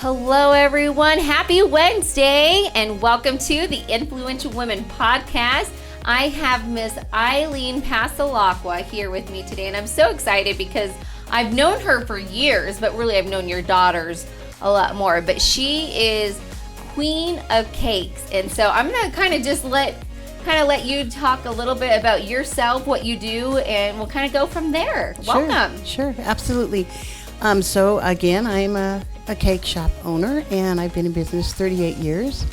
Hello, everyone. Happy Wednesday, and welcome to the Influential Women Podcast. I have Miss Aileen Passalaqua here with me today, and I'm so excited because I've known her for years, but really I've known your daughters a lot more. But she is queen of cakes, and so I'm gonna kind of let you talk a little bit about yourself, what you do, and we'll kind of go from there. Welcome. Sure, absolutely. So again, I'm a cake shop owner, and I've been in business 38 years.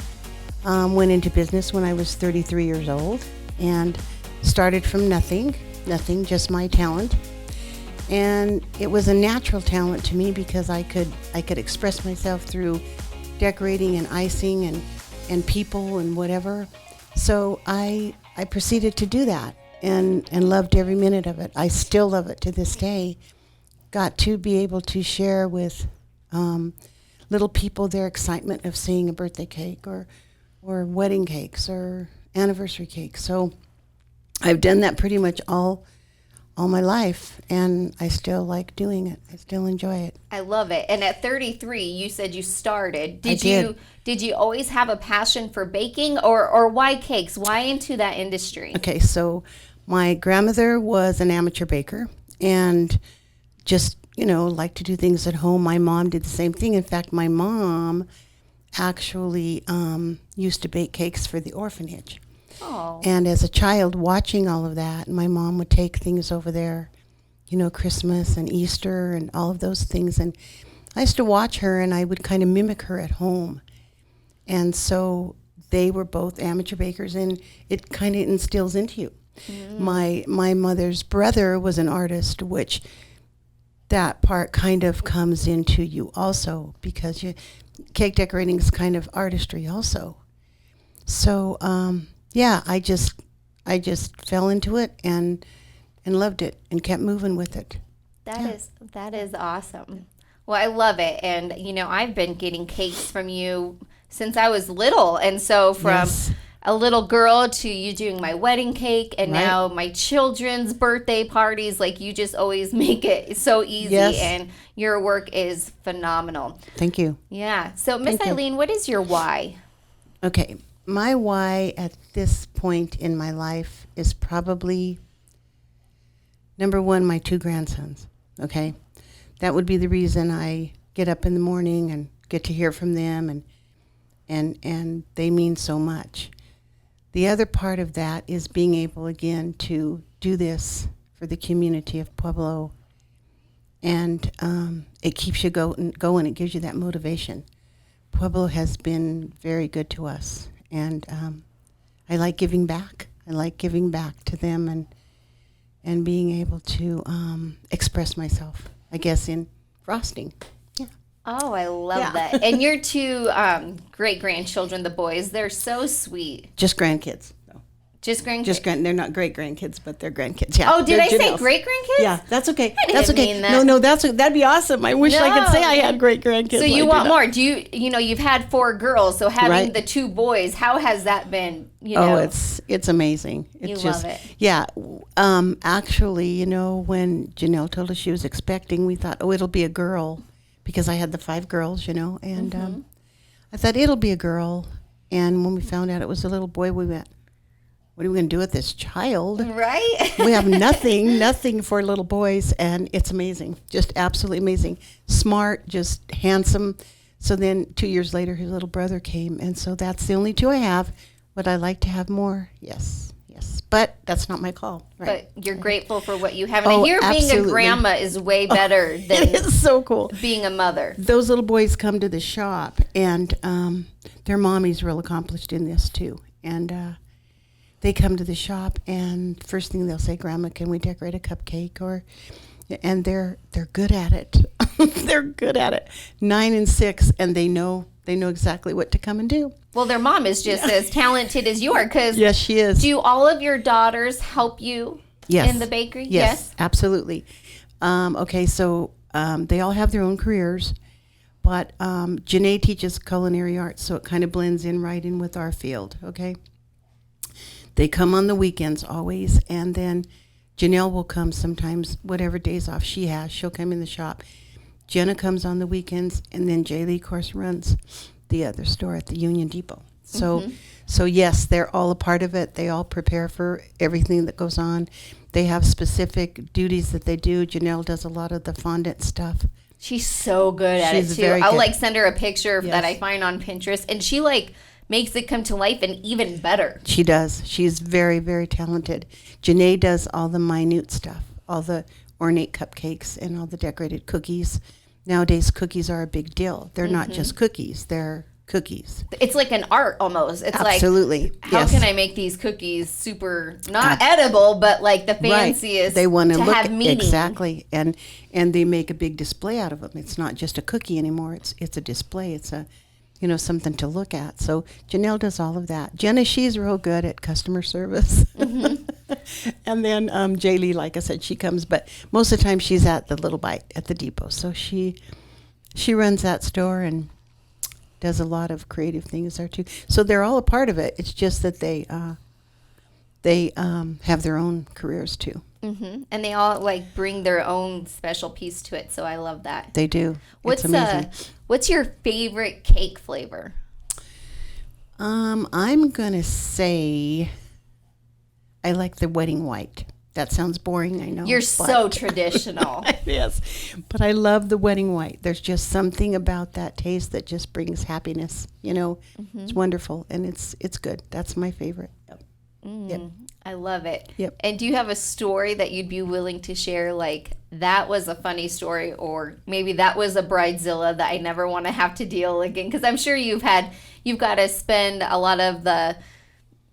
Went into business when I was 33 years old and started from nothing, just my talent. And it was a natural talent to me because I could express myself through decorating and icing and people and whatever. So I proceeded to do that and loved every minute of it. I still love it to this day. Got to be able to share with little people their excitement of seeing a birthday cake or wedding cakes or anniversary cakes. So I've done that pretty much all my life, and I still like doing it. I still enjoy it. I love it. And at 33, you said you started. Did you always have a passion for baking, or why cakes? Why into that industry? Okay, so my grandmother was an amateur baker and just, liked to do things at home. My mom did the same thing. In fact, my mom actually used to bake cakes for the orphanage. Oh. And as a child, watching all of that, my mom would take things over there, Christmas and Easter and all of those things. And I used to watch her, and I would kind of mimic her at home. And so they were both amateur bakers, and it kind of instills into you. Mm. My mother's brother was an artist, which that part kind of comes into you also, because cake decorating is kind of artistry also. So, I just fell into it and loved it and kept moving with it. That is awesome. Well, I love it. And, I've been getting cakes from you since I was little. And so from a little girl to you doing my wedding cake and now my children's birthday parties, like you just always make it so easy, and your work is phenomenal. Thank you. Yeah. So Miss Aileen, what is your why? Okay. My why at this point in my life is probably, number one, my two grandsons. Okay. That would be the reason I get up in the morning and get to hear from them, and they mean so much. The other part of that is being able, again, to do this for the community of Pueblo. And it keeps you going. It gives you that motivation. Pueblo has been very good to us. And I like giving back. I like giving back to them and being able to express myself, I guess, in frosting. Yeah. Oh, I love that. And your two great-grandchildren, the boys, they're so sweet. Just grandkids. No. Just grandkids? They're not great-grandkids, but they're grandkids. Yeah. Oh, did I say great-grandkids? Yeah, that's okay. I didn't mean that. No, that'd be awesome. I wish I could say I had great-grandkids. So you want more. Do you've had 4 girls, so having the 2 boys, how has that been, Oh, it's amazing. It's love it. Yeah. Actually, when Janae told us she was expecting, we thought, it'll be a girl, because I had the 5 girls, and I thought it'll be a girl. And when we found out it was a little boy, we went, what are we going to do with this child? Right. We have nothing for little boys, and it's amazing. Just absolutely amazing. Smart, just handsome. So then 2 years later, his little brother came, and so that's the only 2 I have. Would I like to have more? Yes. But that's not my call. Right. But you're grateful for what you have. And I hear being a grandma is way better than it is so cool. Being a mother. Those little boys come to the shop, and their mommy's real accomplished in this too. And they come to the shop, and first thing they'll say, Grandma, can we decorate a cupcake? And they're good at it. They're good at it. 9 and 6, and they know exactly what to come and do. Well, their mom is just as talented as you are. Yes, she is. Do all of your daughters help you in the bakery? Yes, absolutely. Okay, so they all have their own careers, but Janae teaches culinary arts, so it kind of blends in right in with our field, okay? They come on the weekends always, and then Janelle will come sometimes, whatever days off she has, she'll come in the shop. Jenna comes on the weekends, and then Jaylee, of course, runs the other store at the Union Depot. So yes, they're all a part of it. They all prepare for everything that goes on. They have specific duties that they do. Janelle does a lot of the fondant stuff. She's so good at it too. I'll like send her a picture that I find on Pinterest, and she like makes it come to life and even better. She does. She's very, very talented. Janae does all the minute stuff, all the ornate cupcakes and all the decorated cookies. Nowadays, cookies are a big deal. They're not just cookies. They're cookies. It's like an art almost. It's absolutely. Like, how can I make these cookies super, not edible, but like the fanciest, they want to look have meaning. Exactly. And they make a big display out of them. It's not just a cookie anymore. It's a display. It's a, something to look at. So Janelle does all of that. Jenna, she's real good at customer service. And then Jaylee, like I said, she comes, but most of the time she's at the Little Bite at the depot. So she runs that store and does a lot of creative things there too. So they're all a part of it. It's just that they have their own careers too. And they all like bring their own special piece to it. So I love that. They do. It's amazing. What's your favorite cake flavor? I'm gonna say I like the wedding white. That sounds boring, I know. You're so traditional. Yes, but I love the wedding white. There's just something about that taste that just brings happiness. It's wonderful, and it's good. That's my favorite. Yep. I love it. Yep. And do you have a story that you'd be willing to share? Like that was a funny story, or maybe that was a Bridezilla that I never want to have to deal again. Because I'm sure you've got to spend a lot of the,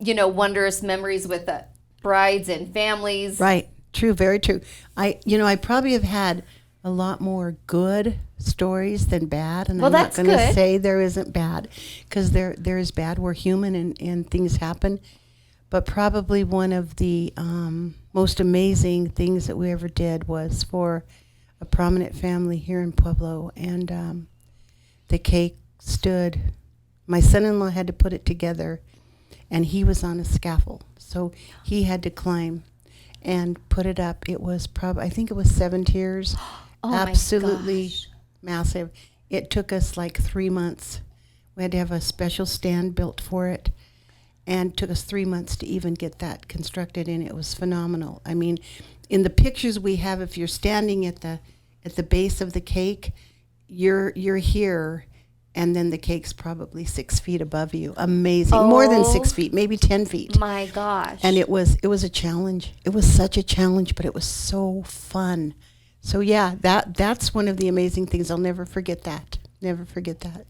wondrous memories with the brides and families. Right. True. Very true. I probably have had a lot more good stories than bad, and I'm not going to say there isn't bad, because there is bad. We're human, and things happen. But probably one of the most amazing things that we ever did was for a prominent family here in Pueblo, and the cake stood. My son-in-law had to put it together, and he was on a scaffold, so he had to climb and put it up. It was I think it was 7 tiers. Oh, absolutely massive. It took us like 3 months. We had to have a special stand built for it. And took us 3 months to even get that constructed, and it was phenomenal. I mean, in the pictures we have, if you're standing at the base of the cake, you're here, and then the cake's probably 6 feet above you. Amazing, more than 6 feet, maybe 10 feet. My gosh! And it was a challenge. It was such a challenge, but it was so fun. So yeah, that's one of the amazing things. I'll never forget that. Never forget that.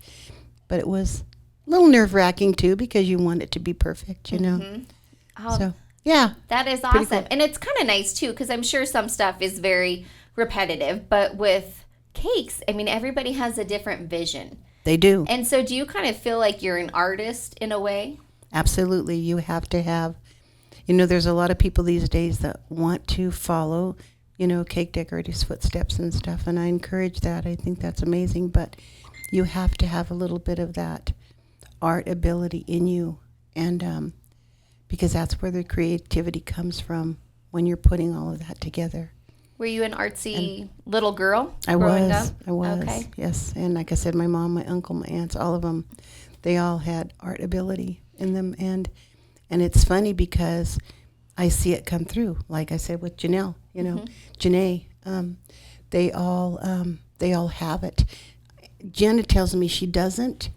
But it was a little nerve-wracking too, because you want it to be perfect, Oh, so yeah, that is awesome. Cool. And it's kind of nice too, because I'm sure some stuff is very repetitive, but with cakes, I mean, everybody has a different vision. They do. And so do you kind of feel like you're an artist in a way? Absolutely. You have to have, there's a lot of people these days that want to follow, cake decorators' footsteps and stuff, and I encourage that. I think that's amazing, but you have to have a little bit of that art ability in you, and because that's where the creativity comes from when you're putting all of that together. Were you an artsy little girl I growing was. up? I was. Okay. Yes, and like I said, my mom, my uncle, my aunts, all of them, they all had art ability in them, and it's funny because I see it come through. Like I said with Janelle, Janae, they all have it. Jenna tells me she doesn't.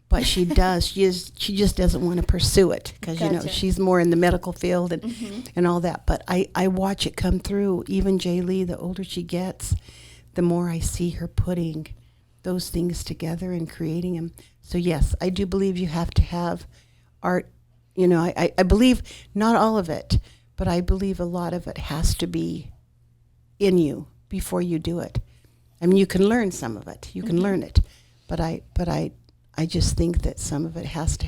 But she does. She just doesn't want to pursue it because Gotcha. She's more in the medical field and all that. But I watch it come through. Even Jaylee, the older she gets, the more I see her putting those things together and creating them. So yes, I do believe you have to have art. I believe not all of it, but I believe a lot of it has to be in you before you do it. I mean, you can learn some of it. You can learn it, but I just think that some of it has to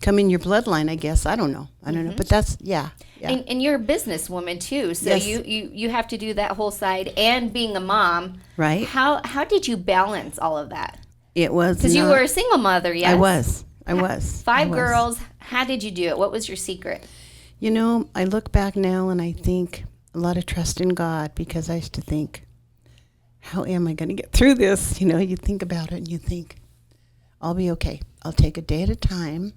come in your bloodline, I guess. I don't know. But that's, yeah. And you're a businesswoman too. So yes. you have to do that whole side, and being a mom. Right. How did you balance all of that? It was because you were a single mother, yes? I was. 5 girls. How did you do it? What was your secret? I look back now and I think a lot of trust in God, because I used to think, how am I going to get through this? You know, you think about it and you think, I'll be okay. I'll take a day at a time.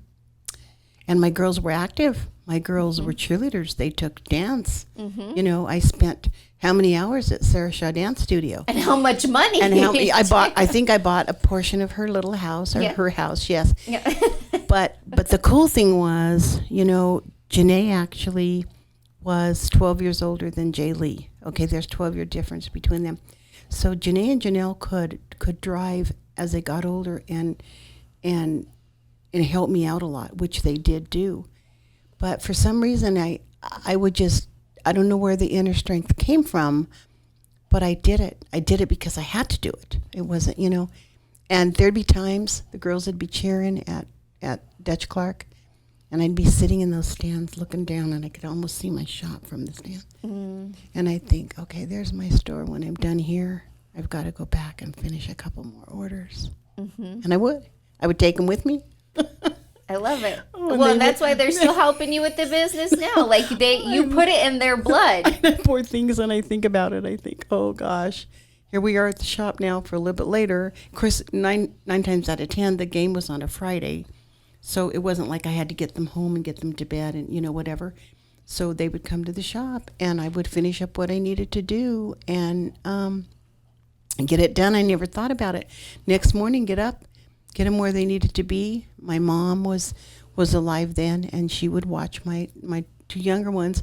And my girls were active. My girls were cheerleaders. They took dance. You know, I spent how many hours at Sarah Shaw Dance Studio? And how much money? And how I think I bought a portion of her little house, or her house, yes. Yeah. But the cool thing was, you know, Janae actually was 12 years older than Jay Lee. Okay, there's 12-year difference between them. So Janae and Janelle could drive as they got older and help me out a lot, which they did do. But for some reason, I would just, I don't know where the inner strength came from, but I did it. I did it because I had to do it. It wasn't, you know, and there'd be times the girls would be cheering at Dutch Clark, and I'd be sitting in those stands looking down, and I could almost see my shop from the stand. And I'd think, okay, there's my store. When I'm done here, I've got to go back and finish a couple more orders. And I would take them with me. I love it. Well, and that's why they're still helping you with the business now. Like you put it in their blood. Poor things. When I think about it, I think, oh gosh, here we are at the shop now for a little bit later. Of course, nine times out of 10, the game was on a Friday, so it wasn't like I had to get them home and get them to bed and, you know, whatever. So they would come to the shop, and I would finish up what I needed to do and get it done. I never thought about it. Next morning, get up, get them where they needed to be. My mom was alive then, and she would watch my two younger ones.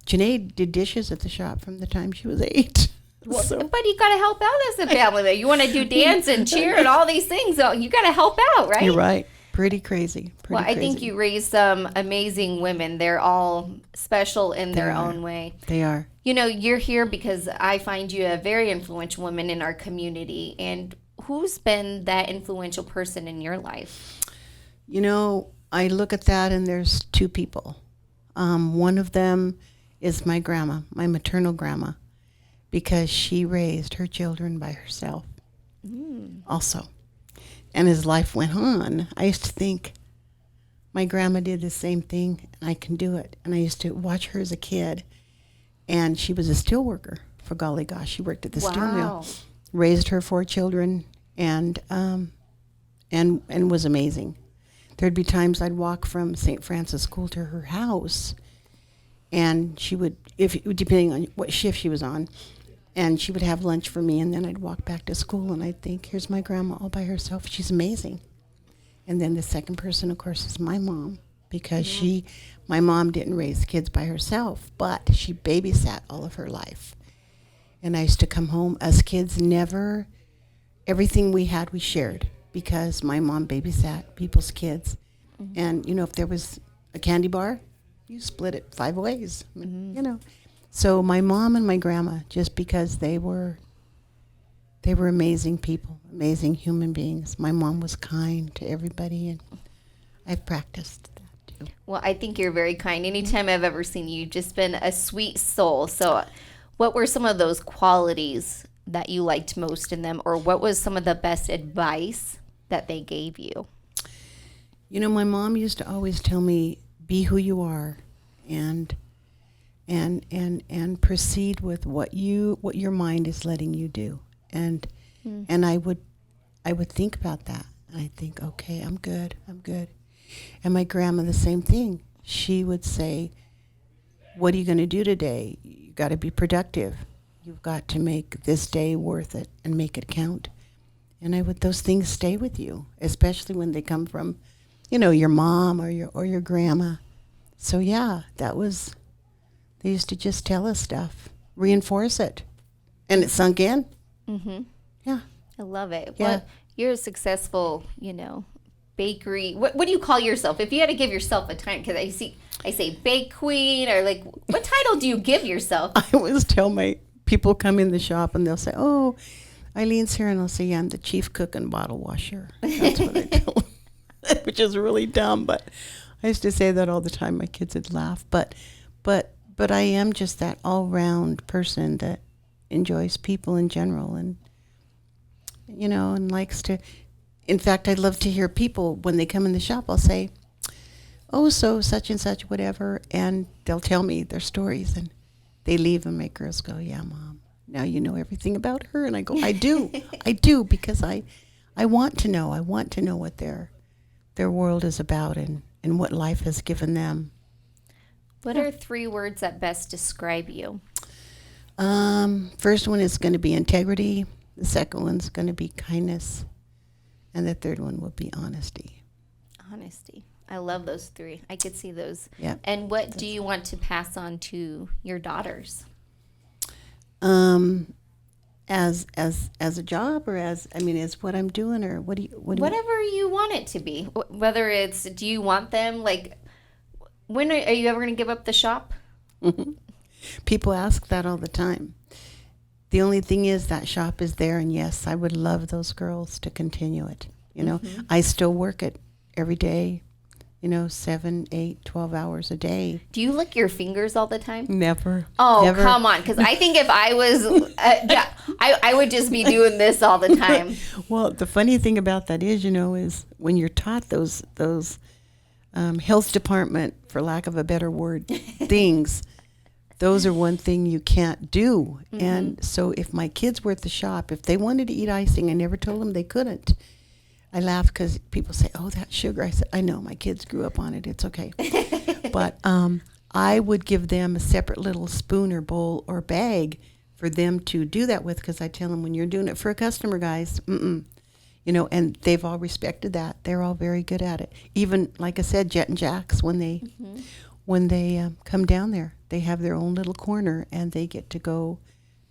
Janae did dishes at the shop from the time she was 8. Well, but you got to help out as a family. You want to do dance and cheer and all these things, so you got to help out, right? You're right. Pretty crazy. I think you raised some amazing women. They're all special in their own way. They are. You know, you're here because I find you a very influential woman in our community. And who's been that influential person in your life? You know, I look at that and there's two people. One of them is my grandma, my maternal grandma, because she raised her children by herself also. And as life went on, I used to think my grandma did the same thing and I can do it. And I used to watch her as a kid. And she was a steel worker, for golly gosh. She worked at the steel mill, raised her 4 children, and was amazing. There'd be times I'd walk from St. Francis School to her house, and she would, depending on what shift she was on, and she would have lunch for me, and then I'd walk back to school, and I'd think, here's my grandma all by herself. She's amazing. And then the second person, of course, is my mom, because my mom didn't raise kids by herself, but she babysat all of her life. And I used to come home, as kids, everything we had, we shared, because my mom babysat people's kids. And, you know, if there was a candy bar, you split it 5 ways, you know. So my mom and my grandma, just because they were amazing people, amazing human beings. My mom was kind to everybody, and I've practiced that too. Well, I think you're very kind. Anytime I've ever seen you, you've just been a sweet soul. So what were some of those qualities that you liked most in them, or what was some of the best advice that they gave you? You know, my mom used to always tell me, be who you are, and proceed with what your mind is letting you do. And I would think about that. And I'd think, okay, I'm good. And my grandma, the same thing. She would say, what are you going to do today? You got to be productive. You've got to make this day worth it and make it count. And those things stay with you, especially when they come from, you know, your mom or your grandma. So yeah, they used to just tell us stuff, reinforce it, and it sunk in. Yeah. I love it. Yeah. Well, you're a successful, you know, bakery. What do you call yourself? If you had to give yourself a title, because I say bake queen, or like, what title do you give yourself? I always tell my people come in the shop and they'll say, oh, Aileen's here, and I'll say, yeah, I'm the chief cook and bottle washer. That's what I tell them, which is really dumb, but I used to say that all the time. My kids would laugh, but I am just that all-round person that enjoys people in general, and you know, and likes to. In fact, I love to hear people when they come in the shop. I'll say, "Oh, so such and such, whatever," and they'll tell me their stories, and they leave, and my girls go, "Yeah, Mom, now you know everything about her. And I go, I do. I do, because I want to know. I want to know what their world is about and what life has given them. What are 3 words that best describe you? First one is going to be integrity. The second one's going to be kindness. And the third one will be honesty. Honesty. I love those 3. I could see those. Yeah. And what do you want to pass on to your daughters? As a job, or as what I'm doing, or what do you Whatever you want it to be. Whether it's, do you want them, like, when are you ever going to give up the shop? People ask that all the time. The only thing is that shop is there, and yes, I would love those girls to continue it. I still work it every day, 7, 8, 12 hours a day. Do you lick your fingers all the time? Never. Oh, never. Come on. Because I think if I was, I would just be doing this all the time. Well, the funny thing about that is when you're taught those health department, for lack of a better word, things, those are one thing you can't do. Mm-hmm. And so if my kids were at the shop, if they wanted to eat icing, I never told them they couldn't. I laugh because people say, oh, that's sugar. I said, I know, my kids grew up on it. It's okay. But I would give them a separate little spoon or bowl or bag for them to do that with, because I tell them, when you're doing it for a customer, guys, and they've all respected that. They're all very good at it. Even, like I said, Jet and Jax, when they come down there, they have their own little corner, and they get to go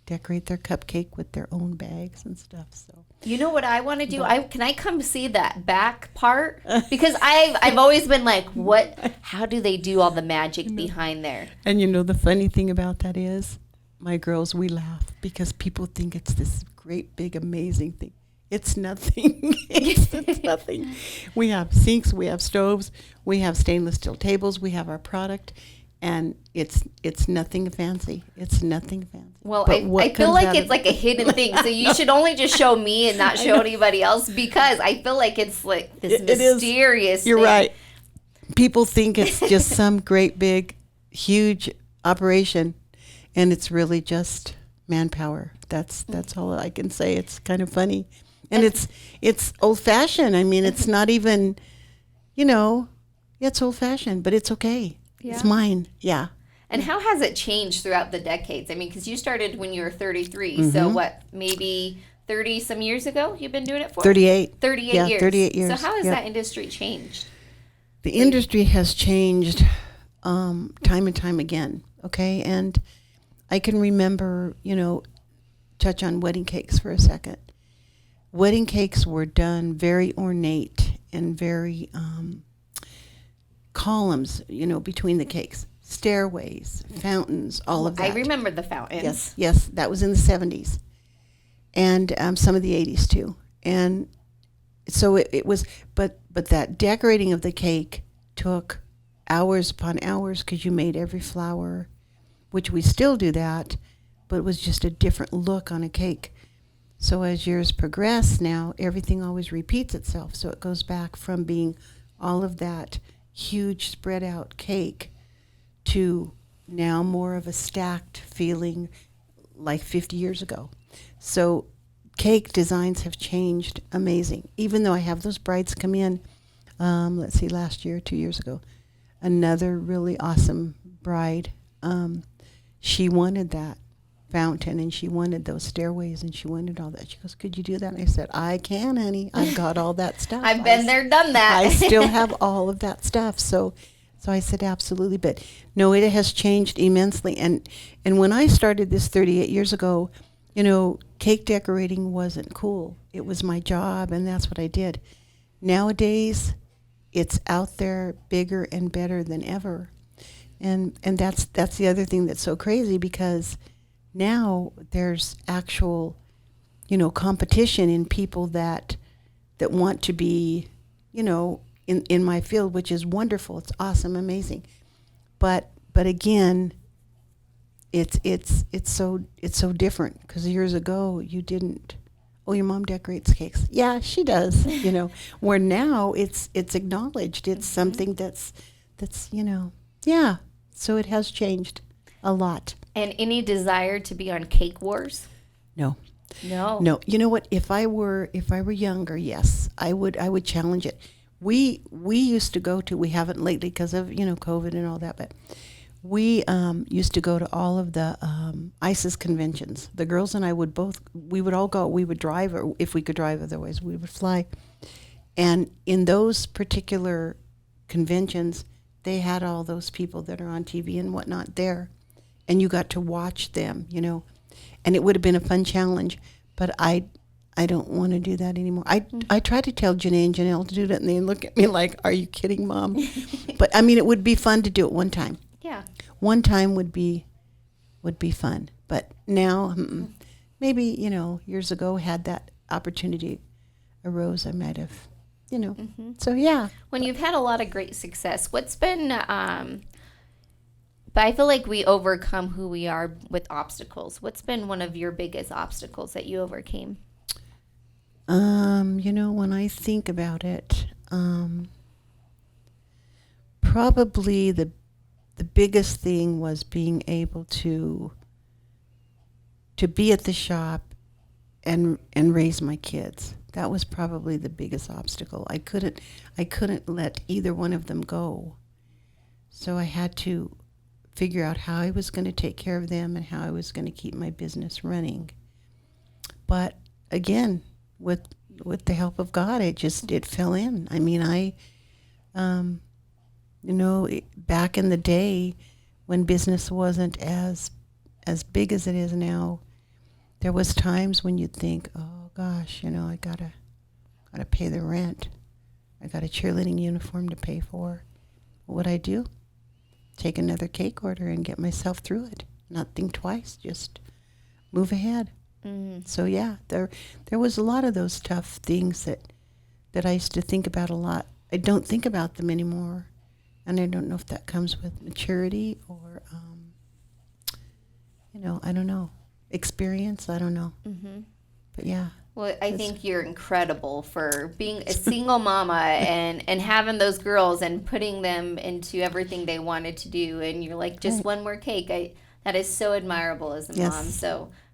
decorate their cupcake with their own bags and stuff. So, you know what I want to do? Can I come see that back part? Because I've always been like, how do they do all the magic behind there? And the funny thing about that is, my girls, we laugh because people think it's this great, big, amazing thing. It's nothing. It's nothing. We have sinks, we have stoves, we have stainless steel tables, we have our product, and it's nothing fancy. It's nothing fancy. Well, I feel like it's like a hidden thing. So you should only just show me and not show anybody else, because I feel like it's like this mysterious thing. You're right. People think it's just some great, big, huge operation, and it's really just manpower. That's all I can say. It's kind of funny. And it's old-fashioned. It's not even, it's old-fashioned, but it's okay. Yeah. It's mine. Yeah. And how has it changed throughout the decades? Because you started when you were 33. Mm-hmm. So what, maybe 30-some years ago you've been doing it for? 38. 38 years. Yeah, 38 years. So how has that industry changed? The industry has changed time and time again, okay? And I can remember, touch on wedding cakes for a second. Wedding cakes were done very ornate and very columns, between the cakes, stairways, fountains, all of that. I remember the fountains. Yes, that was in the 70s, and some of the 80s too. And so it was, but that decorating of the cake took hours upon hours, because you made every flower, which we still do that, but it was just a different look on a cake. So as years progress now, everything always repeats itself. So it goes back from being all of that huge spread out cake to now more of a stacked feeling like 50 years ago. So cake designs have changed amazing. Even though I have those brides come in, last year, 2 years ago, another really awesome bride, she wanted that fountain, and she wanted those stairways, and she wanted all that. She goes, could you do that? And I said, I can, honey. I've got all that stuff. I've been there, done that. I still have all of that stuff. So I said, absolutely. But no, it has changed immensely. And when I started this 38 years ago, cake decorating wasn't cool. It was my job, and that's what I did. Nowadays, it's out there bigger and better than ever. And that's the other thing that's so crazy, because now there's actual, competition in people that want to be, in my field, which is wonderful. It's awesome, amazing. But again, it's so different, because years ago you didn't. Oh, your mom decorates cakes. Yeah, she does. Where now it's acknowledged. It's something that's. Yeah. So it has changed a lot. And any desire to be on Cake Wars? No. No. No. You know what? If I were younger, yes, I would challenge it. We used to go to, we haven't lately because of, COVID and all that, but we used to go to all of the ISIS conventions. The girls and I we would all go. We would drive, or if we could drive, otherwise we would fly. And in those particular conventions, they had all those people that are on TV and whatnot there. And you got to watch them, And it would have been a fun challenge, but I don't want to do that anymore. I tried to tell Janae and Janelle to do that, and they look at me like, "Are you kidding, Mom?" But I mean, it would be fun to do it one time. Yeah. One time would be fun. But now, maybe years ago, had that opportunity arose, I might have, So yeah. When you've had a lot of great success, what's been? But I feel like we overcome who we are with obstacles. What's been one of your biggest obstacles that you overcame? When I think about it, probably the biggest thing was being able to be at the shop and raise my kids. That was probably the biggest obstacle. I couldn't let either one of them go. So I had to figure out how I was going to take care of them and how I was going to keep my business running. But again, with the help of God, it fell in. I mean, back in the day when business wasn't as big as it is now, there was times when you'd think, oh gosh, I gotta pay the rent. I got a cheerleading uniform to pay for. What'd I do? Take another cake order and get myself through it. Not think twice, just move ahead. So yeah, there was a lot of those tough things that I used to think about a lot. I don't think about them anymore, and I don't know if that comes with maturity or, I don't know, experience. I don't know. But yeah. Well, I think you're incredible for being a single mama and having those girls and putting them into everything they wanted to do. And you're like, just one more cake. That is so admirable as a mom.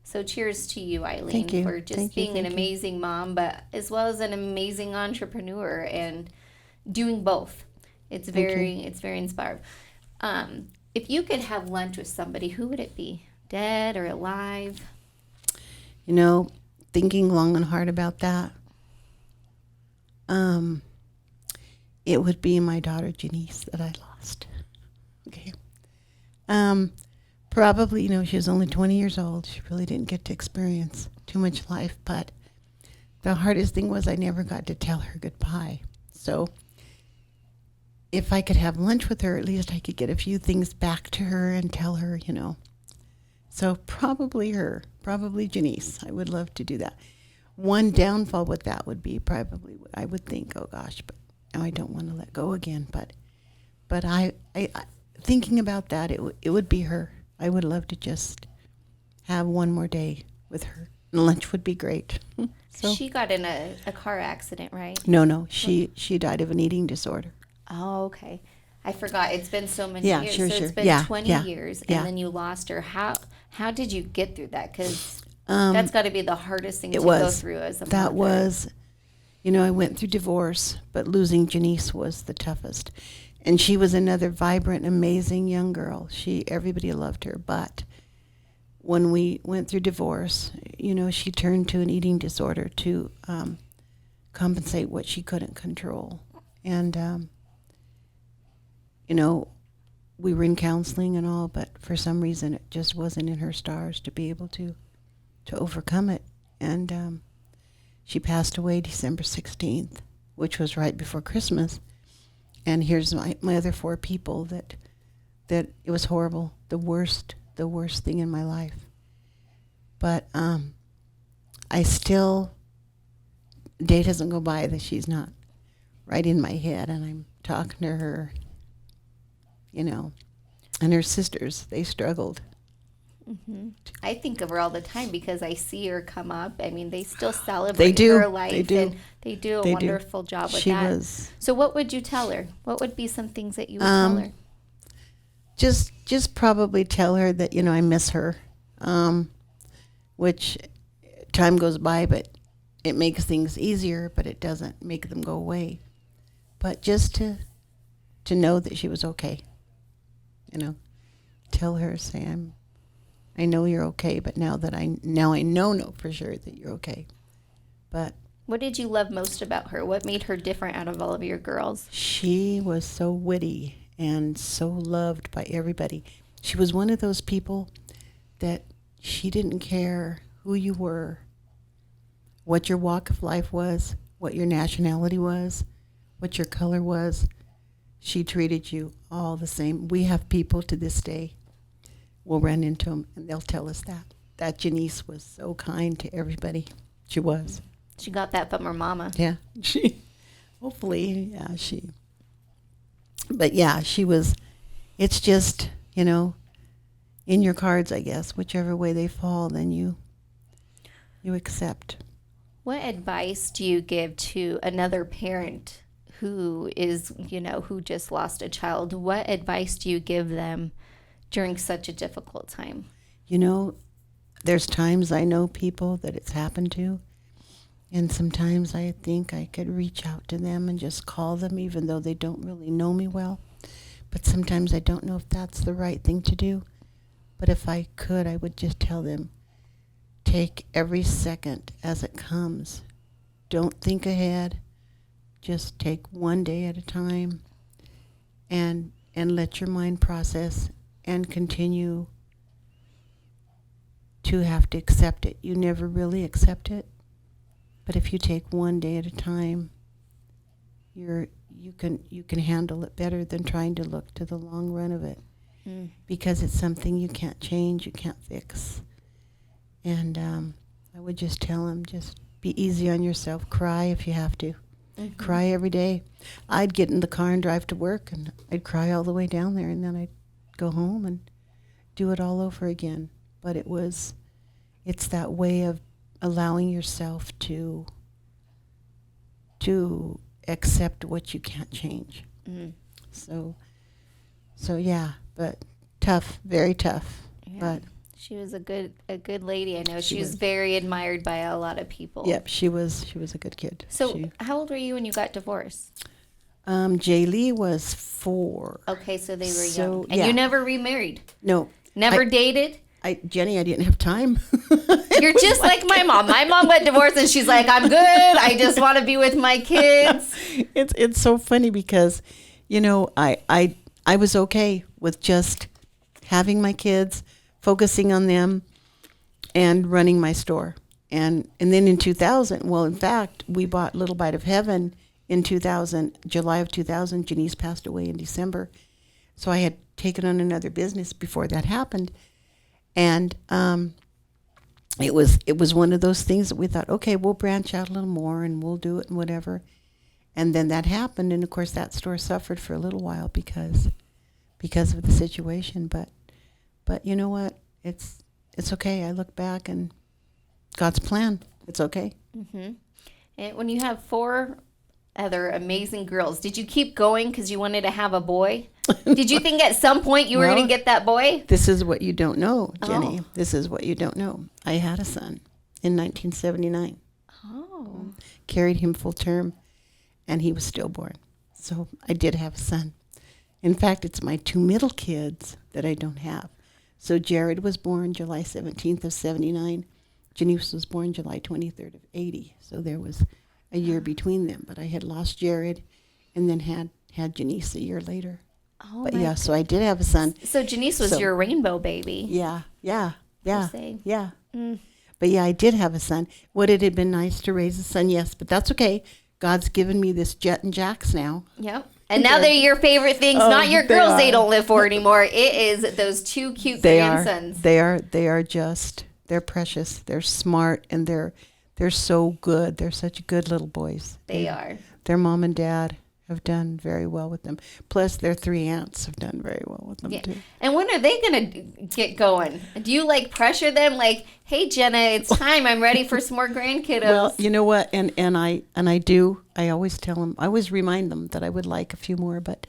So cheers to you, Aileen, for just being an amazing mom, but as well as an amazing entrepreneur and doing both. It's very inspiring. If you could have lunch with somebody, who would it be? Dead or alive? Thinking long and hard about that, it would be my daughter Janice that I lost. Okay. Probably, she was only 20 years old. She really didn't get to experience too much life, but the hardest thing was I never got to tell her goodbye. So if I could have lunch with her, at least I could get a few things back to her and tell her, So probably her, probably Janice. I would love to do that. One downfall with that would be probably, I would think, oh gosh, but now I don't want to let go again. But I thinking about that, it would be her. I would love to just have one more day with her. Lunch would be great. So she got in a car accident, right? No. She died of an eating disorder. Oh, okay. I forgot. It's been so many years. Sure. It's been 20 years, and then you lost her. How did you get through that? Because that's got to be the hardest thing to go through as a mother. That was, I went through divorce, but losing Janice was the toughest. And she was another vibrant, amazing young girl. Everybody loved her. But when we went through divorce, she turned to an eating disorder to compensate what she couldn't control. And, we were in counseling and all, but for some reason it just wasn't in her stars to be able to overcome it. And she passed away December 16th, which was right before Christmas. And here's my other 4 people that it was horrible, the worst thing in my life. But I still, day doesn't go by that she's not right in my head, and I'm talking to her, and her sisters, they struggled. Mm-hmm. I think of her all the time because I see her come up. I mean, they still celebrate her life. They do. And they do a wonderful job with that. So what would you tell her? What would be some things that you would tell her? just probably tell her that, I miss her, which time goes by, but it makes things easier, but it doesn't make them go away. But just to know that she was okay, tell her, say, I know you're okay, but now I know for sure that you're okay. But what did you love most about her? What made her different out of all of your girls? She was so witty and so loved by everybody. She was one of those people that she didn't care who you were, what your walk of life was, what your nationality was, what your color was. She treated you all the same. We have people to this day, we'll run into them, and they'll tell us that Janice was so kind to everybody. She was. She got that from her mama. Yeah. Hopefully, but yeah, she was, it's just, in your cards, I guess, whichever way they fall, then you accept. What advice do you give to another parent who is, who just lost a child? What advice do you give them during such a difficult time? There's times I know people that it's happened to, and sometimes I think I could reach out to them and just call them, even though they don't really know me well. But sometimes I don't know if that's the right thing to do. But if I could, I would just tell them, take every second as it comes. Don't think ahead. Just take one day at a time and let your mind process and continue to have to accept it. You never really accept it. But if you take one day at a time, you can handle it better than trying to look to the long run of it, because it's something you can't change, you can't fix. And I would just tell them, just be easy on yourself. Cry if you have to. Mm-hmm. Cry every day. I'd get in the car and drive to work, and I'd cry all the way down there, and then I'd go home and do it all over again. But it's that way of allowing yourself to accept what you can't change. So yeah, but tough, very tough. Yeah. But she was a good lady. I know she was very admired by a lot of people. Yep, she was a good kid. So how old were you when you got divorced? Jaylee was 4. Okay, so they were young. And you never remarried? No. Never dated? Jenny, I didn't have time. You're just like my mom. My mom got divorced and she's like, I'm good. I just want to be with my kids. It's so funny because, I was okay with just having my kids, focusing on them, and running my store. And then in 2000, well, in fact, we bought Little Bite of Heaven in 2000, July of 2000. Janice passed away in December. So I had taken on another business before that happened. And it was one of those things that we thought, okay, we'll branch out a little more and we'll do it and whatever. And then that happened, and of course that store suffered for a little while because of the situation. But you know what? It's okay. I look back and God's plan. It's okay. Mm-hmm. And when you have 4 other amazing girls, did you keep going because you wanted to have a boy? Did you think at some point you were going to get that boy? This is what you don't know, Jenny. Oh. This is what you don't know. I had a son in 1979. Oh. Carried him full term, and he was stillborn. So I did have a son. In fact, it's my 2 middle kids that I don't have. So Jared was born July 17th of 79. Janice was born July 23rd of 80. So there was a year between them. But I had lost Jared and then had Janice a year later. Oh, but yeah, so I did have a son. So Janice was your rainbow baby. Yeah. Yeah. Mm. But yeah, I did have a son. Would it have been nice to raise a son? Yes, but that's okay. God's given me this Jet and Jax now. Yep. And now they're your favorite things, not your girls they don't live for anymore. It is those 2 cute grandsons. They are just, they're precious. They're smart, and they're so good. They're such good little boys. They are. Their mom and dad have done very well with them. Plus, their 3 aunts have done very well with them, too. And when are they going to get going? Do you, pressure them? Hey, Jenna, it's time. I'm ready for some more grandkiddos. Well, you know what? And I do. I always tell them. I always remind them that I would like a few more. But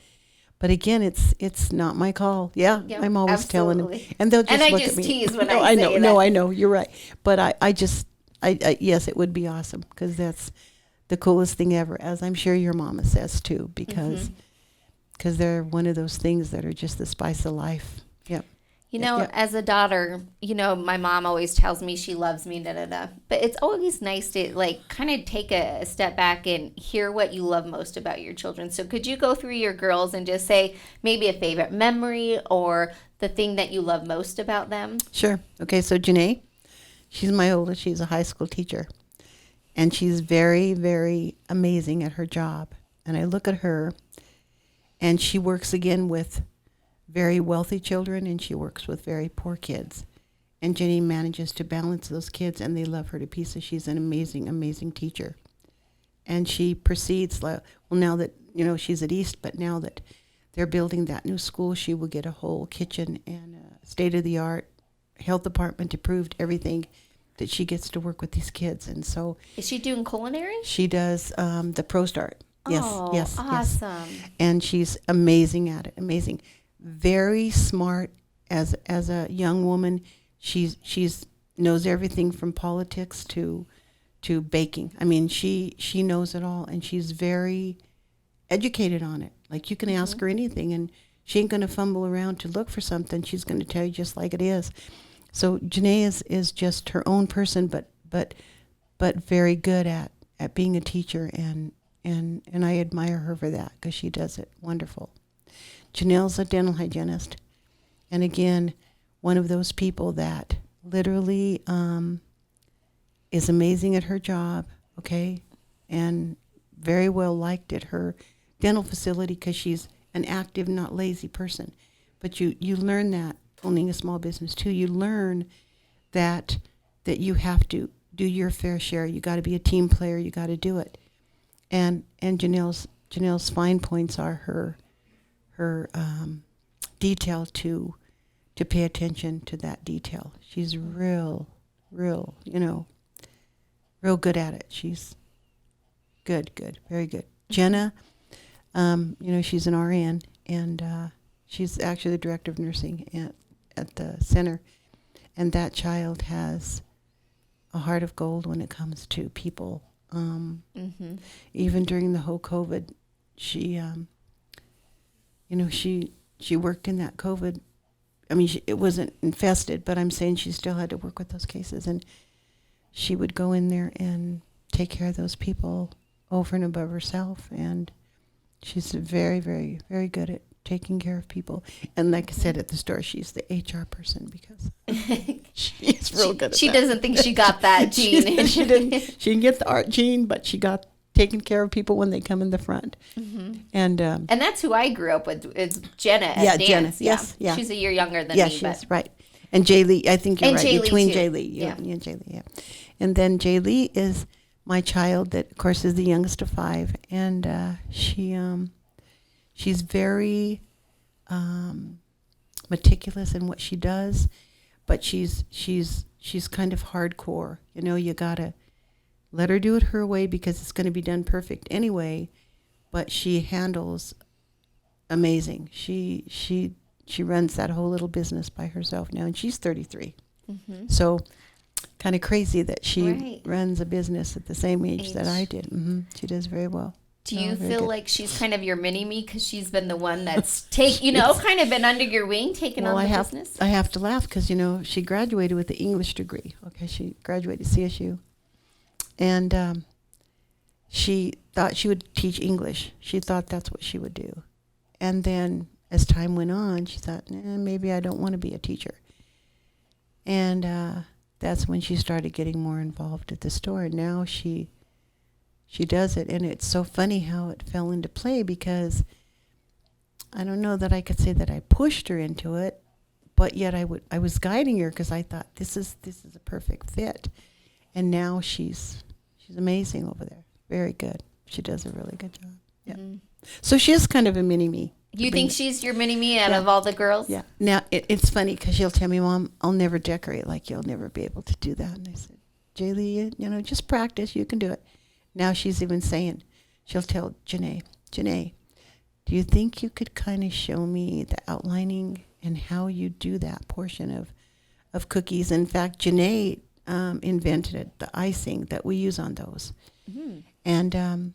But again, it's not my call. Yeah, Yeah, I'm always absolutely. telling them, and they'll just And I look just at me. tease when No, I say know. that. No, I know. You're right. But I yes, it would be awesome because that's the coolest thing ever. As I'm sure your mama says too, because they're one of those things that are just the spice of life. Yep. You know, as a daughter, my mom always tells me she loves me, da da da. But it's always nice to like kind of take a step back and hear what you love most about your children. So could you go through your girls and just say maybe a favorite memory or the thing that you love most about them? Sure. Okay, so Janae, she's my oldest. She's a high school teacher. And she's very, very amazing at her job. And I look at her, and she works again with very wealthy children, and she works with very poor kids. And Jenny manages to balance those kids, and they love her to pieces. She's an amazing, amazing teacher. And she proceeds, well, now that, she's at East, but now that they're building that new school, she will get a whole kitchen and a state-of-the-art health department approved, everything, that she gets to work with these kids. And so... Is she doing culinary? She does the Pro Start. Yes, yes, awesome. yes. And she's amazing at it, amazing. Very smart as a young woman. She's knows everything from politics to baking. I mean, she knows it all, and she's very educated on it. Like, you can ask her anything, and she ain't going to fumble around to look for something. She's going to tell you just like it is. So Janae is just her own person, but very good at being a teacher, and I admire her for that because she does it wonderful. Janelle's a dental hygienist, and again, one of those people that literally is amazing at her job, okay, and very well liked at her dental facility because she's an active, not lazy person. But you learn that owning a small business too. You learn that you have to do your fair share. You got to be a team player. You got to do it. And Janelle's fine points are her detail to pay attention to that detail. She's real good at it. She's good, very good. Jenna, she's an RN, and she's actually the director of nursing at the center, and that child has a heart of gold when it comes to people. Even during the whole COVID, she worked in that COVID. I mean, it wasn't infested, but I'm saying she still had to work with those cases, and she would go in there and take care of those people over and above herself, and she's very, very, very good at taking care of people. And like I said at the store, she's the HR person because she's real good at that. She doesn't think she got that gene. She didn't get the art gene, but she got taking care of people when they come in the front. And that's who I grew up with, is Jenna at dance. Jenna, yes. Yeah. She's a year younger than me. Yeah, she is, right. And Jay Lee, I think you're and right, Jay between Lee Jay Lee. Yeah. And Jay Lee, yeah. And then Jay Lee is my child that, of course, is the youngest of 5. And she's very meticulous in what she does, but she's kind of hardcore. You got to let her do it her way because it's going to be done perfect anyway, but she handles amazing. She runs that whole little business by herself now, and she's 33. So kind of crazy that she runs a business at the same age that I did. She does very well. Do you feel like she's kind of your mini-me because she's been the one that's kind of been under your wing, taking on the business? I have to laugh because, she graduated with the English degree. Okay, she graduated CSU. And she thought she would teach English. She thought that's what she would do. And then as time went on, she thought, maybe I don't want to be a teacher. And that's when she started getting more involved at the store. And now she does it. And it's so funny how it fell into play because I don't know that I could say that I pushed her into it, but yet I was guiding her because I thought this is a perfect fit. And now she's amazing over there. Very good. She does a really good job. Yeah. So she is kind of a mini-me. You think she's your mini-me out of all the girls? Yeah. Now, it's funny because she'll tell me, Mom, I'll never decorate like you'll never be able to do that. And I said, Jaylee, just practice. You can do it. Now she's even saying, she'll tell Janae, do you think you could kind of show me the outlining and how you do that portion of cookies? In fact, Janae invented it, the icing that we use on those. Mm. And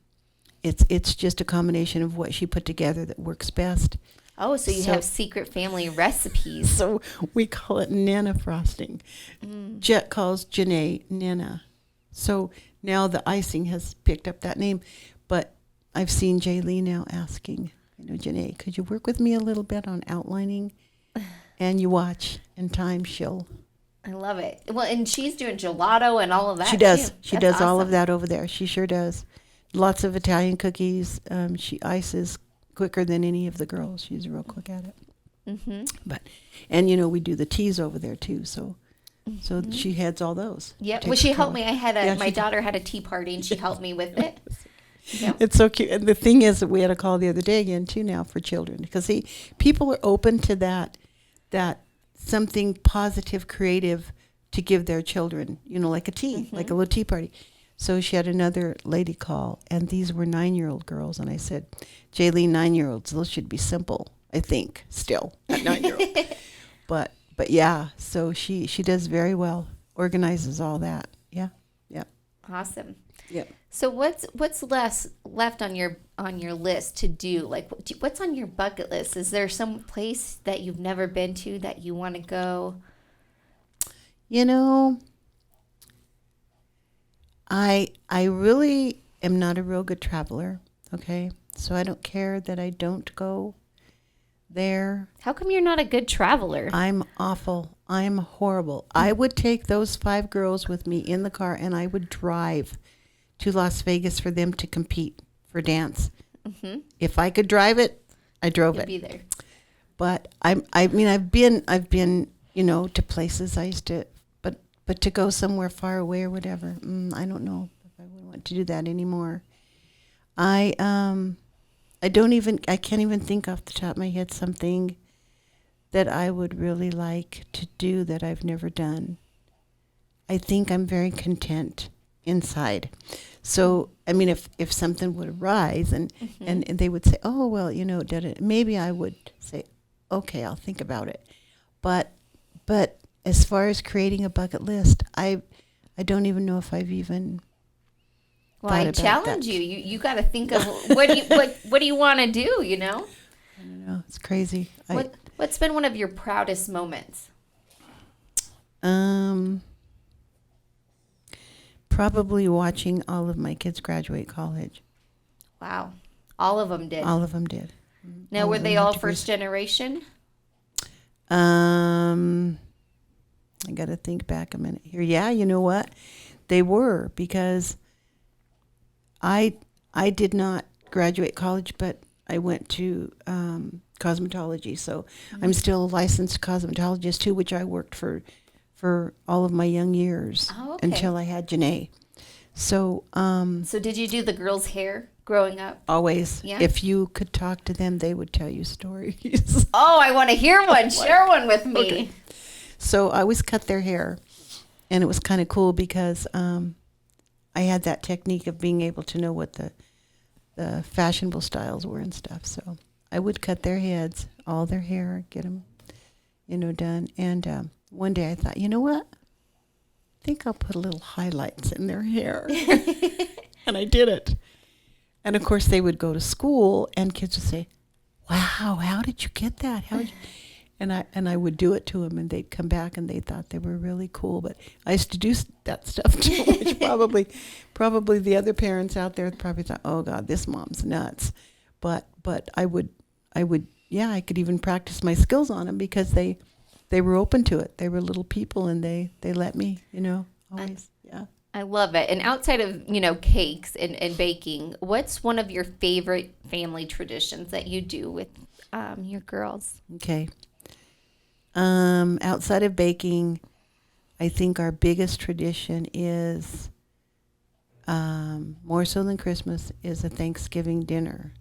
it's just a combination of what she put together that works best. Oh, so you have secret family recipes. So we call it Nana frosting. Jet calls Janae Nana. So now the icing has picked up that name. But I've seen Jay Lee now asking, Janae, could you work with me a little bit on outlining? And you watch, in time she'll... I love it. Well, and she's doing gelato and all of that. She does. Too. She That's does all awesome. of that over there. She sure does. Lots of Italian cookies. She ices quicker than any of the girls. She's real quick at it. Mm-hmm. And we do the teas over there too. So she heads all those. Yeah. Well, she helped me. I had my she daughter had a tea party and she helped me with it. Yeah. It's so cute. And the thing is that we had a call the other day again too now for children, because people are open to that something positive, creative to give their children, like a tea, like a little tea party. So she had another lady call, and these were 9-year-old girls. And I said, Jaylee, 9-year-olds, those should be simple, I think, still, at 9-year-old. But yeah, so she does very well, organizes all that. Yeah, yeah. Awesome. Yeah. So what's left on your list to do? Like, what's on your bucket list? Is there some place that you've never been to that you want to go? I really am not a real good traveler, okay? So I don't care that I don't go there. How come you're not a good traveler? I'm awful. I'm horrible. I would take those 5 girls with me in the car, and I would drive to Las Vegas for them to compete for dance. Mm-hmm. If I could drive it, I drove You'll it. be there. But I've been to places I used to, but to go somewhere far away or whatever, I don't know if I would want to do that anymore. I can't even think off the top of my head something that I would really like to do that I've never done. I think I'm very content inside. So, if something would arise and they would say, oh, well, maybe I would say, okay, I'll think about it. But as far as creating a bucket list, I don't even know if I've even Well, I challenge you. You got to think of what do you want to do, I don't know. It's crazy. What's been one of your proudest moments? Probably watching all of my kids graduate college. Wow. All of them did. All of them did. Now, were they all first generation? I got to think back a minute here. Yeah, you know what? They were, because I did not graduate college, but I went to cosmetology. So I'm still a licensed cosmetologist too, which I worked for all of my young years until I had Janae. So so did you do the girls' hair growing up? Always. Yeah. If you could talk to them, they would tell you stories. Oh, I want to hear one. Share one with me. Okay. So I always cut their hair, and it was kind of cool because I had that technique of being able to know what the fashionable styles were and stuff. So I would cut their heads, all their hair, get them, done. And one day I thought, you know what? I think I'll put a little highlights in their hair. And I did it. And of course they would go to school and kids would say, wow, how did you get that? And I would do it to them, and they'd come back and they thought they were really cool. But I used to do that stuff too, which probably the other parents out there probably thought, oh God, this mom's nuts. But I would, I could even practice my skills on them because they were open to it. They were little people, and they let me, always. Yeah. I love it. And outside of, cakes and baking, what's one of your favorite family traditions that you do with your girls? Okay. Outside of baking, I think our biggest tradition is, more so than Christmas, is a Thanksgiving dinner.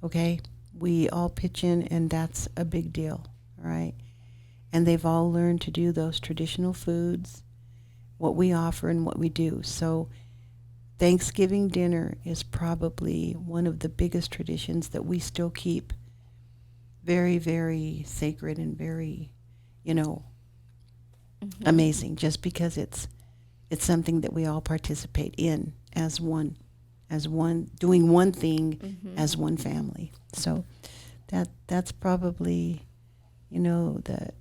Okay? We all pitch in, and that's a big deal. All right? And they've all learned to do those traditional foods, what we offer and what we do. So Thanksgiving dinner is probably one of the biggest traditions that we still keep very, very sacred and very, amazing, just because it's something that we all participate in as one, doing one thing as one family. So that's probably, the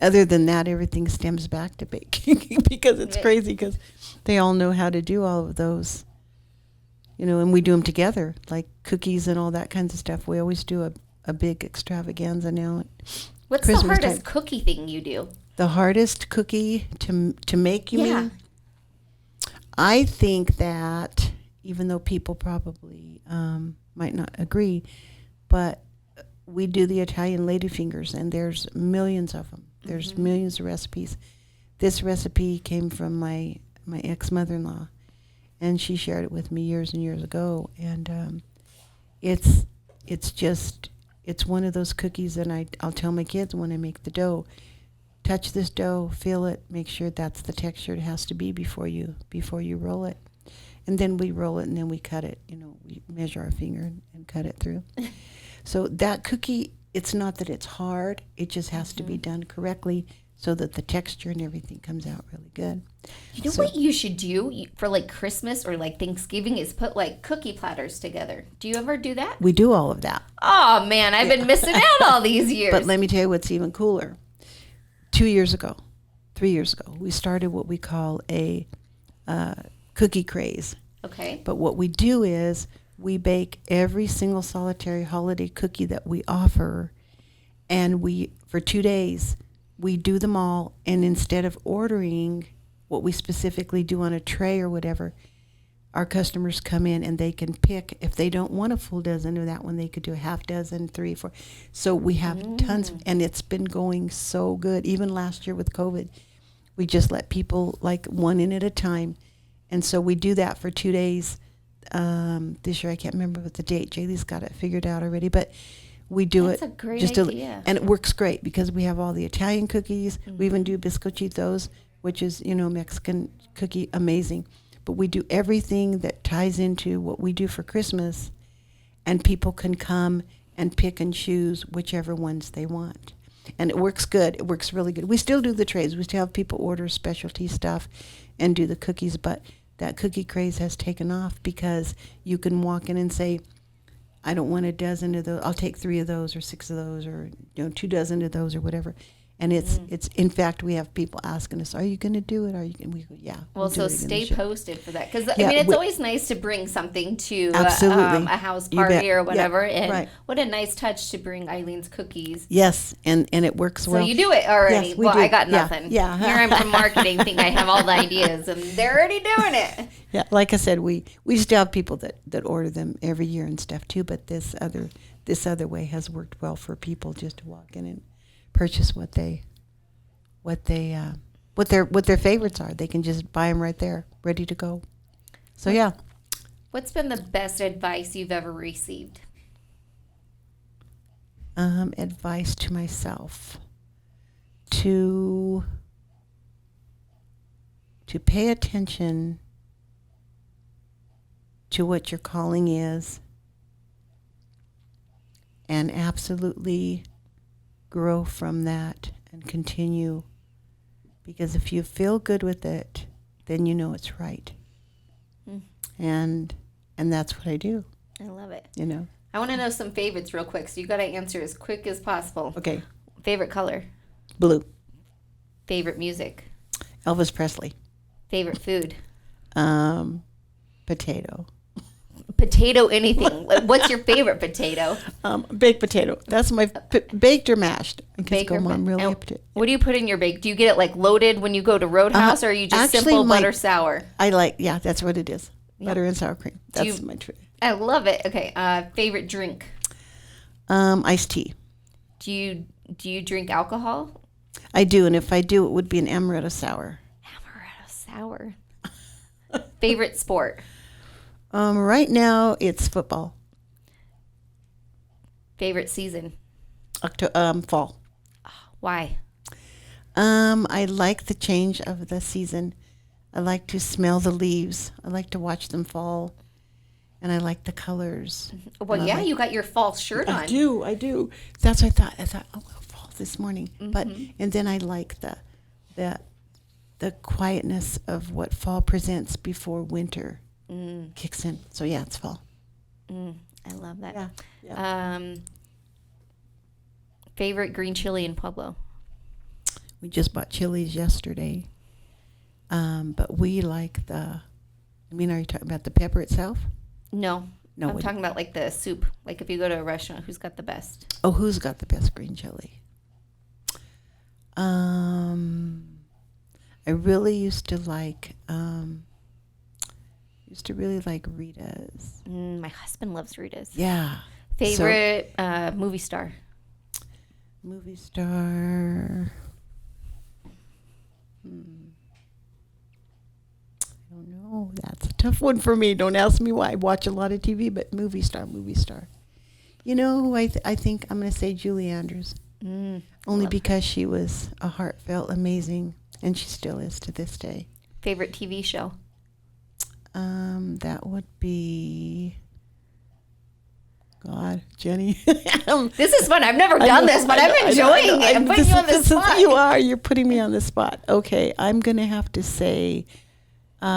other than that, everything stems back to baking because it's crazy because they all know how to do all of those, and we do them together, like cookies and all that kinds of stuff. We always do a big extravaganza now. What's Christmas the hardest time. cookie thing you do? The hardest cookie to make, you mean? I think that, even though people probably might not agree, but we do the Italian ladyfingers, and there's millions of them. There's millions of recipes. This recipe came from my ex-mother-in-law, and she shared it with me years and years ago. And it's one of those cookies, and I'll tell my kids when I make the dough, touch this dough, feel it, make sure that's the texture it has to be before you roll it. And then we roll it, and then we cut it. We measure our finger and cut it through. So that cookie, it's not that it's hard. It just has to be done correctly so that the texture and everything comes out really good. You know what you should do for like Christmas or like Thanksgiving is put like cookie platters together. Do you ever do that? We do all of that. Oh, man, I've been missing out all these years. But let me tell you what's even cooler. 3 years ago, we started what we call a cookie craze. Okay. But what we do is we bake every single solitary holiday cookie that we offer, and for 2 days, we do them all, and instead of ordering what we specifically do on a tray or whatever, our customers come in and they can pick. If they don't want a full dozen of that one, they could do a half dozen, 3, 4. So we have tons, and it's been going so good. Even last year with COVID, we just let people like one in at a time. And so we do that for 2 days. This year, I can't remember what the date. Jaylee's got it figured out already, but we do That's it. a great just idea. And it works great because we have all the Italian cookies. We even do bizcochitos, which is, Mexican cookie, amazing. But we do everything that ties into what we do for Christmas, and people can come and pick and choose whichever ones they want. And it works good. It works really good. We still do the trays. We still have people order specialty stuff and do the cookies, but that cookie craze has taken off because you can walk in and say, I don't want a dozen of those. I'll take 3 of those or 6 of those or 2 dozen of those or whatever. And it's in fact, we have people asking us, are you going to do it? Are you? And we go, yeah. Well, so stay posted for that. Because, Yeah, it's always nice to bring something to Absolutely. A house You party bet. or whatever. Yeah, and right. what a nice touch to bring Eileen's cookies. Yes, and it works well. So you do it already. Yes, we Well, do. I got Yeah, nothing. yeah. Here I'm from marketing, think I have all the ideas, and they're already doing it. Yeah, like I said, we still have people that order them every year and stuff too, but this other way has worked well for people just to walk in and purchase what their favorites are. They can just buy them right there, ready to go. So yeah. What's been the best advice you've ever received? Advice to myself to pay attention to what your calling is and absolutely grow from that and continue, because if you feel good with it, then you know it's right. And that's what I do. I love it. I want to know some favorites real quick, so you got to answer as quick as possible. Okay. Favorite color? Blue. Favorite music? Elvis Presley. Favorite food? Potato. Potato anything. What's your favorite potato? Baked potato. That's my baked or mashed. Baked or Mom, really and up to it. What do you put in your bake? Do you get it like loaded when you go to Roadhouse, or are you just actually, simple butter sour? Yeah, that's what it is. Butter and sour cream. That's my treat. I love it. Okay. Favorite drink? Iced tea. Do you drink alcohol? I do, and if I do, it would be an amaretto sour. Amaretto sour. Favorite sport? Right now, it's football. Favorite season? Fall. Why? I like the change of the season. I like to smell the leaves. I like to watch them fall. And I like the colors. Well, yeah, you got your fall shirt on. I do. That's what I thought, oh, well, fall this morning. But and then I like the quietness of what fall presents before winter kicks in. So yeah, it's fall. I love that. Yeah. Favorite green chili in Pueblo? We just bought chilies yesterday. But we like are you talking about the pepper itself? No, I'm talking about like the soup. Like if you go to a restaurant, who's got the best? Oh, who's got the best green chili? I really used to really like Rita's. My husband loves Rita's. Yeah. Favorite movie star? Movie star. I don't know. That's a tough one for me. Don't ask me why. I watch a lot of TV, but movie star. You know who I think I'm going to say Julie Andrews. Only because she was a heartfelt, amazing, and she still is to this day. Favorite TV show? That would be... God, Jenny. This is fun. I've never done this, but I'm enjoying it. I'm putting you on the spot. You're putting me on the spot. Okay, I'm going to have to say... it's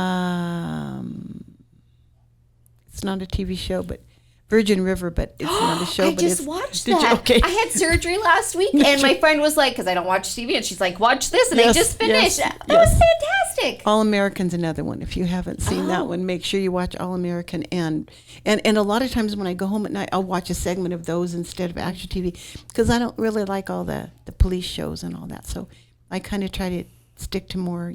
not a TV show, but Virgin River, but it's not a show. I just watched that. Okay. I had surgery last week, and my friend was like, because I don't watch TV, and she's like, watch this, and I just finished. That was fantastic. All American's another one. If you haven't seen that one, make sure you watch All American. And a lot of times when I go home at night, I'll watch a segment of those instead of action TV, because I don't really like all the police shows and all that. So I kind of try to stick to more,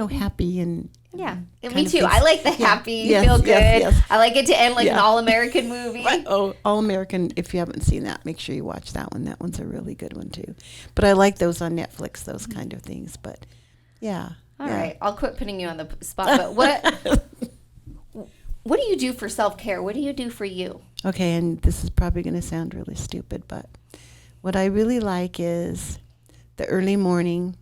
happy and yeah, me too. I like the happy, feel good. Yes. I like it to end like an all-American movie. Right. Oh, All-American, if you haven't seen that, make sure you watch that one. That one's a really good one, too. But I like those on Netflix, those kind of things. But, yeah. All right. I'll quit putting you on the spot. But what do you do for self-care? What do you do for you? Okay, and this is probably going to sound really stupid, but what I really like is the early morning,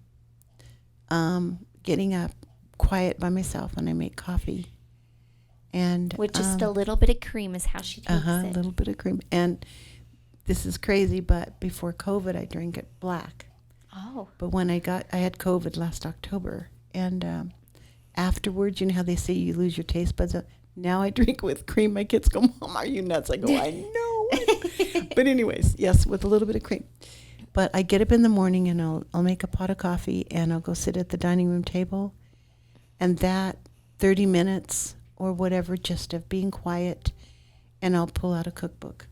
getting up, quiet by myself, and I make coffee, and with just a little bit of cream is how she takes it. A little bit of cream, and this is crazy, but before COVID, I drank it black. Oh. But when I had COVID last October, and afterwards, you know how they say you lose your taste buds. Now I drink with cream. My kids go, "Mom, are you nuts?" I go, "I know." But anyways, yes, with a little bit of cream. But I get up in the morning and I'll make a pot of coffee and I'll go sit at the dining room table. And that 30 minutes or whatever, just of being quiet, and I'll pull out a cookbook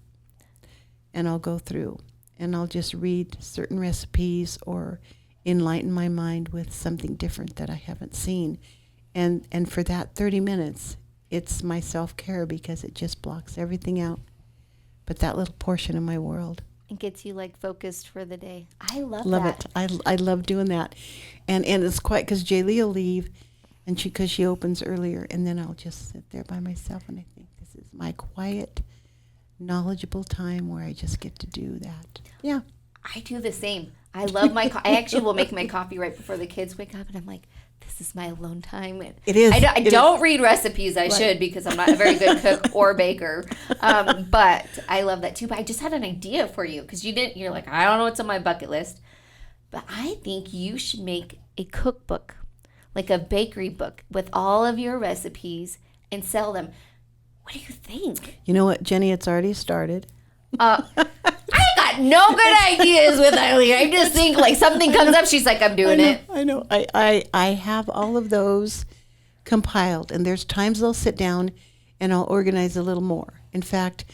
and I'll go through and I'll just read certain recipes or enlighten my mind with something different that I haven't seen. And for that 30 minutes, it's my self-care because it just blocks everything out but that little portion of my world. It gets you like focused for the day. I love that. I love doing that. And it's quite, because Jaylee will leave, and because she opens earlier, and then I'll just sit there by myself, and I think this is my quiet, knowledgeable time where I just get to do that. Yeah. I do the same. I love I actually will make my coffee right before the kids wake up, and I'm like, this is my alone time. And it is. I don't read recipes. I should, because I'm not a very good cook or baker. But I love that too. But I just had an idea for you, because you're like, I don't know what's on my bucket list. But I think you should make a cookbook, like a bakery book with all of your recipes, and sell them. What do you think? You know what, Jenny? It's already started. I got no good ideas with Aileen. I just think like something comes up, she's like, I'm doing it. I know. I have all of those compiled, and there's times I'll sit down and I'll organize a little more. In fact,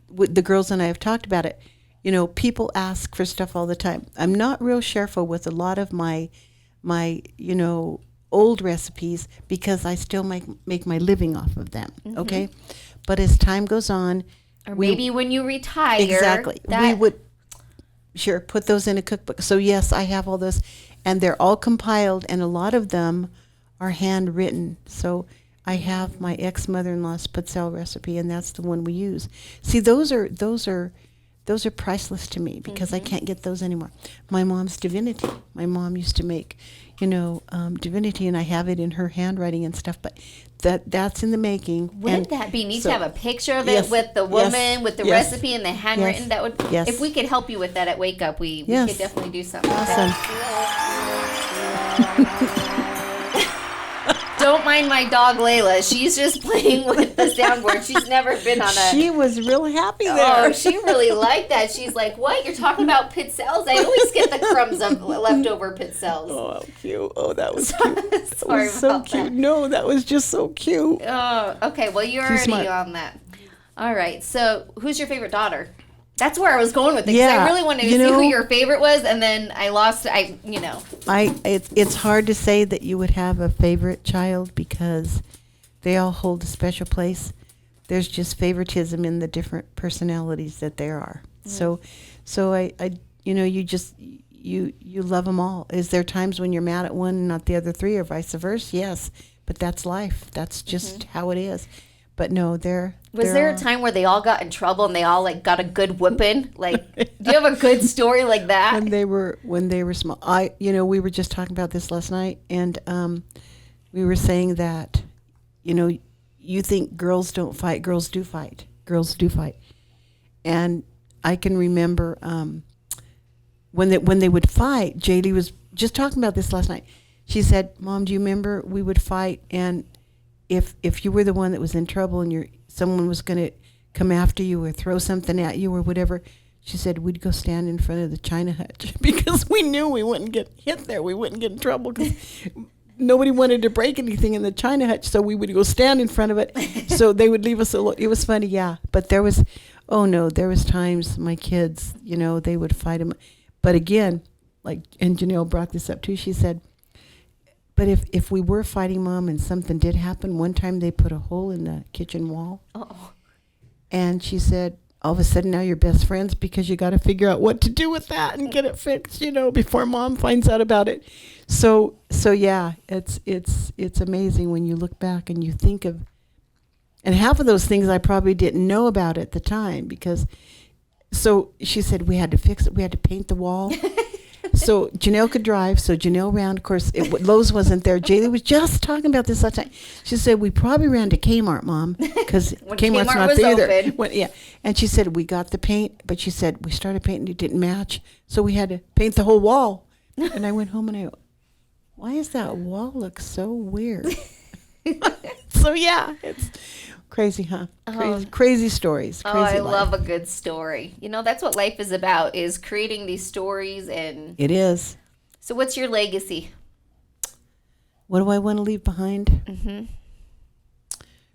the girls and I have talked about it. You know, people ask for stuff all the time. I'm not real careful with a lot of my old recipes, because I still make my living off of them. Mm-hmm. Okay, but as time goes on, or maybe when you retire, exactly, we would put those in a cookbook. So yes, I have all those, and they're all compiled, and a lot of them are handwritten. So I have my ex-mother-in-law's pizzelle recipe, and that's the one we use. See, those are priceless to me, because I can't get those anymore. My mom's divinity. My mom used to make, divinity, and I have it in her handwriting and stuff. But that's in the making. Wouldn't that be neat to have a picture of it with the woman, with the recipe and the handwritten? That would, if we could help you with that at Wake Up, we could definitely do something. Awesome. Don't mind my dog Layla. She's just playing with the soundboard. She's never been on a... She was real happy there. Oh, she really liked that. She's like, what? You're talking about pizzelles? I always get the crumbs of leftover pizzelles. Oh, how cute. Oh, that was cute. That Sorry was so about cute. that. No, that was just so cute. Oh, okay. Well, you're She's already smart. on that. All right. So who's your favorite daughter? That's where I was going with it. Because I really wanted to see who your favorite was, and then I lost. It's hard to say that you would have a favorite child because they all hold a special place. There's just favoritism in the different personalities that there are. Mm. So I you love them all. Is there times when you're mad at one and not the other three, or vice versa? Yes, but that's life. That's just how it is. But no, Was there a time where they all got in trouble and they all got a good whipping? Like, do you have a good story like that? When they were small, we were just talking about this last night, and we were saying that, you think girls don't fight, girls do fight, and I can remember when they would fight. JD was just talking about this last night. She said, "Mom, do you remember we would fight and." If you were the one that was in trouble and someone was going to come after you or throw something at you or whatever, she said we'd go stand in front of the China hutch because we knew we wouldn't get hit there. We wouldn't get in trouble because nobody wanted to break anything in the China hutch, so we would go stand in front of it. So they would leave us alone. It was funny, yeah. But there was times my kids, they would fight them. But again, and Janelle brought this up too, she said, but if we were fighting, Mom, and something did happen, one time they put a hole in the kitchen wall. Uh-oh. And she said, all of a sudden now you're best friends because you got to figure out what to do with that and get it fixed, before Mom finds out about it. So yeah, it's amazing when you look back and you think of, and half of those things I probably didn't know about at the time because, so she said we had to fix it. We had to paint the wall. So Janelle could drive, so Janelle ran. Of course, Lowe's wasn't there. Jaylee was just talking about this last night. She said, we probably ran to Kmart, Mom, because Kmart's not there either. And she said, we got the paint, but she said, we started painting, it didn't match, so we had to paint the whole wall. And I went home and I go, why does that wall look so weird? So yeah, it's crazy, huh? Crazy stories. Crazy I life. love a good story. That's what life is about, is creating these stories. And it is. So what's your legacy? What do I want to leave behind? Mm-hmm.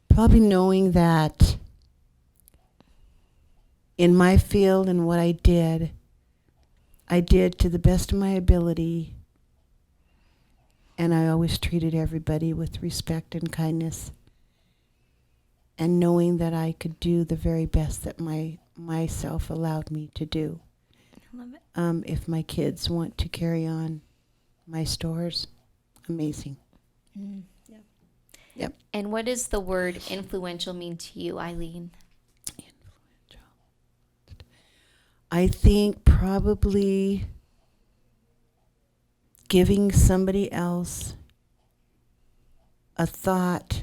Probably knowing that in my field and what I did to the best of my ability, and I always treated everybody with respect and kindness. And knowing that I could do the very best that myself allowed me to do. I love it. If my kids want to carry on my stores, amazing. Mm. Yep. And what does the word influential mean to you, Aileen? Influential. I think probably giving somebody else a thought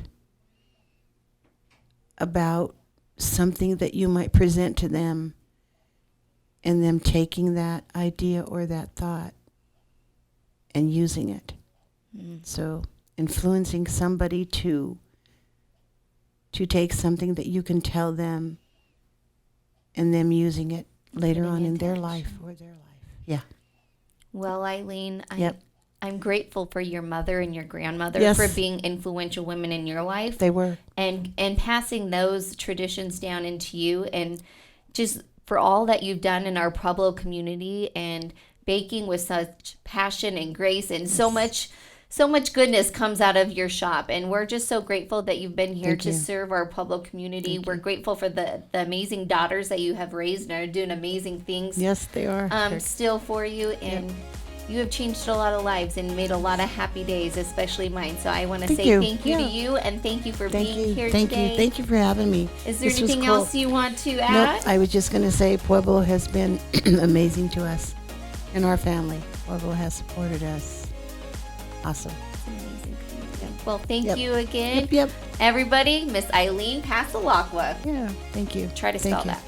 about something that you might present to them and them taking that idea or that thought and using it. Mm. So influencing somebody to take something that you can tell them and them using it later on in their life or their life. Yeah. Well, Aileen, I'm grateful for your mother and your grandmother for being influential women in your life. They were. And passing those traditions down into you, and just for all that you've done in our Pueblo community and baking with such passion and grace, and so much goodness comes out of your shop. And we're just so grateful that you've been here to serve our Pueblo community. We're grateful for the amazing daughters that you have raised and are doing amazing things. Yes, they are. Still for you. And you have changed a lot of lives and made a lot of happy days, especially mine. So I want to say thank you to you, and thank you for being here today. Thank you for having me. Is there anything else you want to add? Nope, I was just going to say Pueblo has been amazing to us and our family. Pueblo has supported us Awesome. It's amazing. Well, thank Yep. you again. Yep. Everybody, Miss Aileen Passalaqua. Yeah. Thank you. Try to Thank spell you. that.